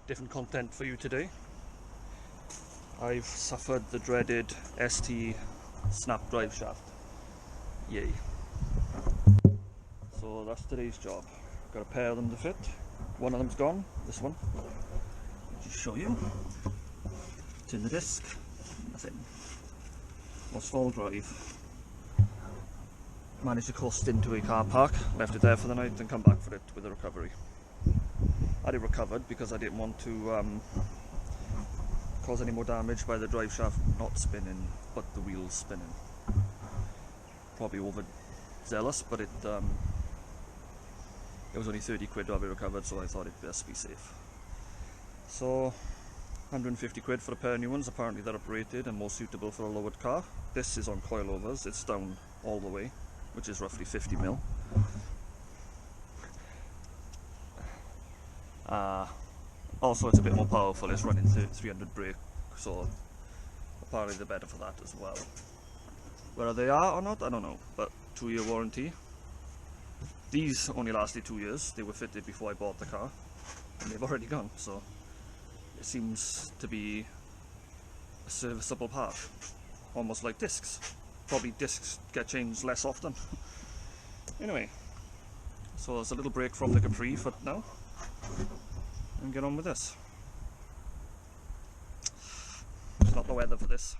different content for you today. I've suffered the dreaded ST snap drive shaft. Yay. So that's today's job. Got a pair of them to fit. One of them's gone, this one. I'll just show you. Turn the disc, nothing. Lost all drive. Managed to coast into a car park, left it there for the night and come back for it with a recovery. I had it recovered because I didn't want to cause any more damage by the drive shaft not spinning, but the wheels spinning. Probably overzealous, but it was only 30 quid to have it recovered, so I thought it'd best be safe. So 150 quid for a pair of new ones. Apparently they're uprated and more suitable for a lowered car. This is on coilovers, it's down all the way, which is roughly 50 mil. Also it's a bit more powerful, it's running 300 brake, so apparently they're better for that as well. Whether they are or not, I don't know, but 2-year warranty. These only lasted 2 years, they were fitted before I bought the car, and they've already gone, so it seems to be a serviceable part, almost like discs. Probably discs get changed less often. Anyway, so there's a little break from the Capri for now, and get on with this. It's not the weather for this.